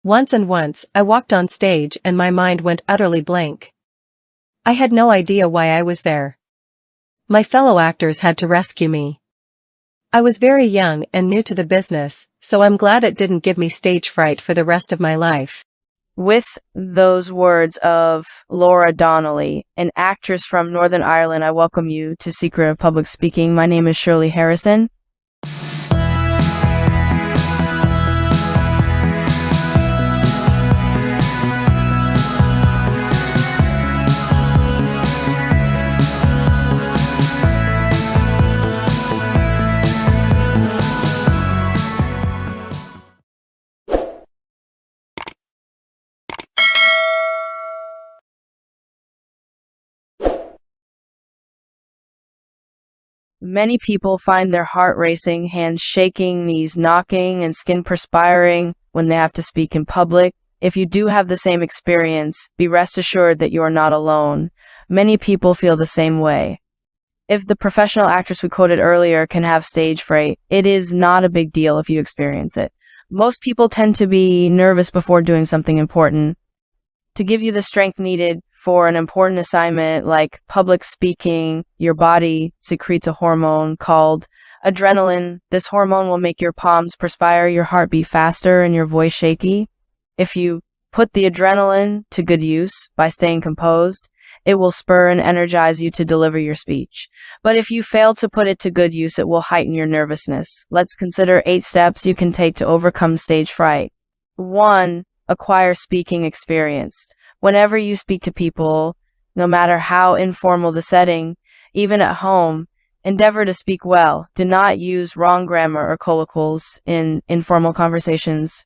Once I walked on stage and my mind went utterly blank. I had no idea why I was there. My fellow actors had to rescue me. I was very young and new to the business, so I'm glad it didn't give me stage fright for the rest of my life. With those words of Laura Donnelly, an actress from Northern Ireland, I welcome you to Secret of Public Speaking. My name is Shirley Harrison. Many people find their heart racing, hands shaking, knees knocking, and skin perspiring when they have to speak in public. If you do have the same experience, be rest assured that you are not alone. Many people feel the same way. If the professional actress we quoted earlier can have stage fright, it is not a big deal if you experience it. Most people tend to be nervous before doing something important. To give you the strength needed for an important assignment like public speaking, your body secretes a hormone called adrenaline. This hormone will make your palms perspire, your heart beat faster, and your voice shaky. If you put the adrenaline to good use by staying composed, it will spur and energize you to deliver your speech. But if you fail to put it to good use, it will heighten your nervousness. Let's consider 8 steps you can take to overcome stage fright. 1. Acquire speaking experience. Whenever you speak to people, no matter how informal the setting, even at home, endeavor to speak well. Do not use wrong grammar or colloquials in informal conversations.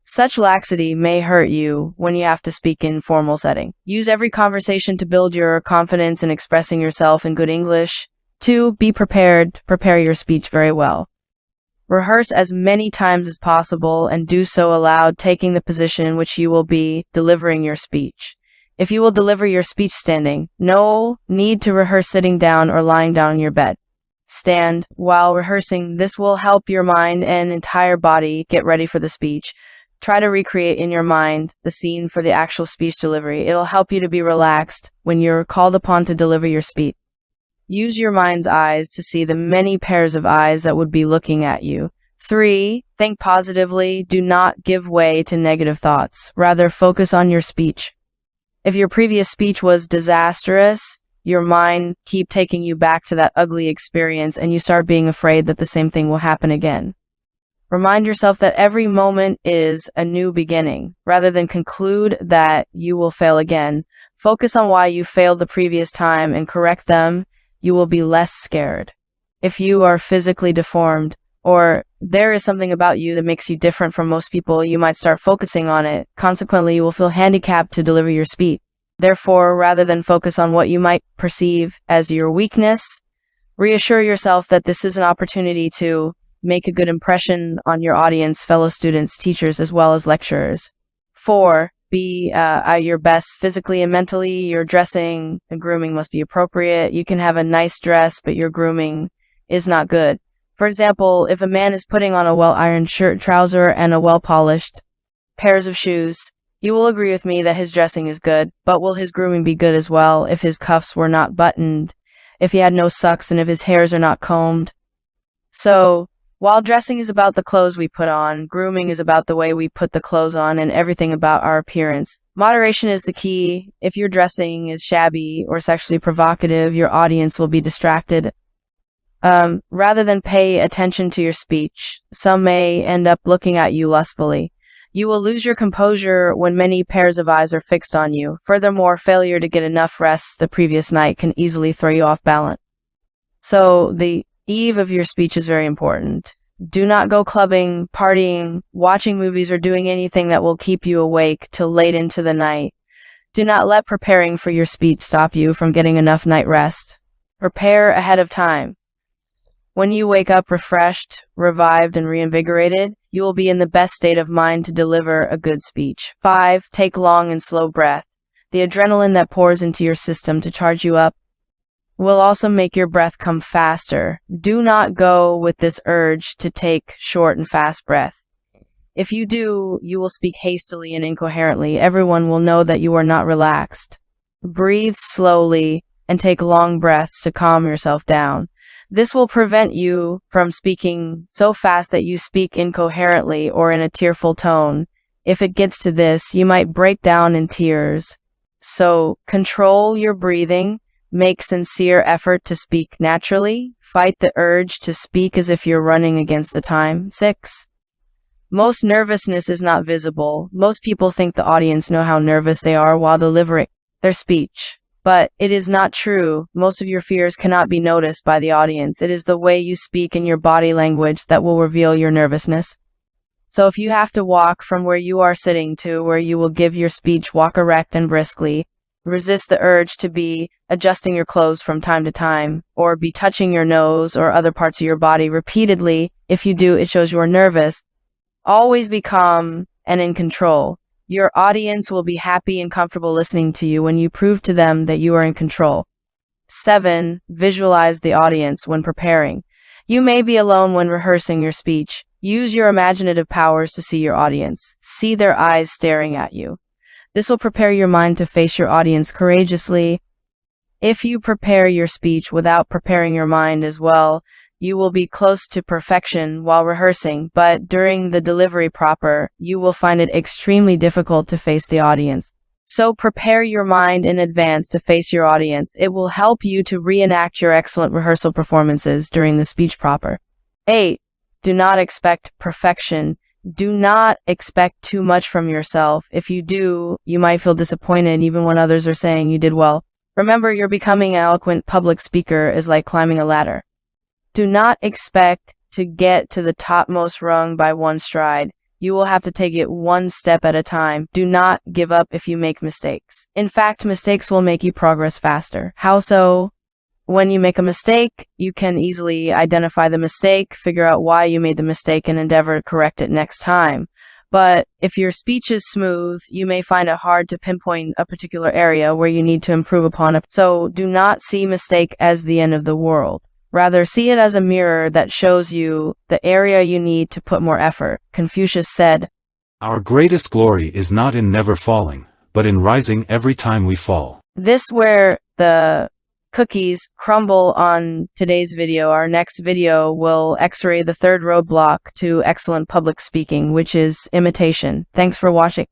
Such laxity may hurt you when you have to speak in formal setting. Use every conversation to build your confidence in expressing yourself in good English. 2. Be prepared. Prepare your speech very well. Rehearse as many times as possible and do so aloud, taking the position in which you will be delivering your speech. If you will deliver your speech standing, no need to rehearse sitting down or lying down in your bed. Stand while rehearsing. This will help your mind and entire body get ready for the speech. Try to recreate in your mind the scene for the actual speech delivery. It'll help you to be relaxed when you're called upon to deliver your speech. Use your mind's eyes to see the many pairs of eyes that would be looking at you. 3. Think positively. Do not give way to negative thoughts. Rather, focus on your speech. If your previous speech was disastrous, your mind keep taking you back to that ugly experience and you start being afraid that the same thing will happen again. Remind yourself that every moment is a new beginning. Rather than conclude that you will fail again, focus on why you failed the previous time and correct them. You will be less scared. If you are physically deformed or there is something about you that makes you different from most people, you might start focusing on it. Consequently, you will feel handicapped to deliver your speech. Therefore, rather than focus on what you might perceive as your weakness, reassure yourself that this is an opportunity to make a good impression on your audience, fellow students, teachers, as well as lecturers. 4. Be at your best physically and mentally. Your dressing and grooming must be appropriate. You can have a nice dress, but your grooming is not good. For example, if a man is putting on a well-ironed shirt, trouser, and a well-polished pairs of shoes, you will agree with me that his dressing is good, but will his grooming be good as well if his cuffs were not buttoned, if he had no socks, and if his hairs are not combed? So, while dressing is about the clothes we put on, grooming is about the way we put the clothes on and everything about our appearance. Moderation is the key. If your dressing is shabby or sexually provocative, your audience will be distracted. Rather than pay attention to your speech, some may end up looking at you lustfully. You will lose your composure when many pairs of eyes are fixed on you. Furthermore, failure to get enough rest the previous night can easily throw you off balance. So the eve of your speech is very important. Do not go clubbing, partying, watching movies, or doing anything that will keep you awake till late into the night. Do not let preparing for your speech stop you from getting enough night rest. Prepare ahead of time. When you wake up refreshed, revived, and reinvigorated, you will be in the best state of mind to deliver a good speech. 5. Take long and slow breath. The adrenaline that pours into your system to charge you up will also make your breath come faster. Do not go with this urge to take short and fast breath. If you do, you will speak hastily and incoherently. Everyone will know that you are not relaxed. Breathe slowly and take long breaths to calm yourself down. This will prevent you from speaking so fast that you speak incoherently or in a tearful tone. If it gets to this, you might break down in tears. So control your breathing. Make sincere effort to speak naturally. Fight the urge to speak as if you're running against the time. 6. Most nervousness is not visible. Most people think the audience know how nervous they are while delivering their speech. But it is not true. Most of your fears cannot be noticed by the audience. It is the way you speak and your body language that will reveal your nervousness. So if you have to walk from where you are sitting to where you will give your speech, walk erect and briskly. Resist the urge to be adjusting your clothes from time to time, or be touching your nose or other parts of your body repeatedly. If you do, it shows you are nervous. Always be calm and in control. Your audience will be happy and comfortable listening to you when you prove to them that you are in control. 7. Visualize the audience when preparing. You may be alone when rehearsing your speech. Use your imaginative powers to see your audience. See their eyes staring at you. This will prepare your mind to face your audience courageously. If you prepare your speech without preparing your mind as well, you will be close to perfection while rehearsing, but during the delivery proper, you will find it extremely difficult to face the audience. So prepare your mind in advance to face your audience. It will help you to reenact your excellent rehearsal performances during the speech proper. 8. Do not expect perfection. Do not expect too much from yourself. If you do, you might feel disappointed even when others are saying you did well. Remember, you're becoming an eloquent public speaker is like climbing a ladder. Do not expect to get to the topmost rung by one stride. You will have to take it one step at a time. Do not give up if you make mistakes. In fact, mistakes will make you progress faster. How so? When you make a mistake, you can easily identify the mistake, figure out why you made the mistake, and endeavor to correct it next time. But if your speech is smooth, you may find it hard to pinpoint a particular area where you need to improve upon it. So do not see mistake as the end of the world. Rather, see it as a mirror that shows you the area you need to put more effort. Confucius said, "Our greatest glory is not in never falling, but in rising every time we fall." This where the cookies crumble on today's video. Our next video will x-ray the third roadblock to excellent public speaking, which is imitation. Thanks for watching.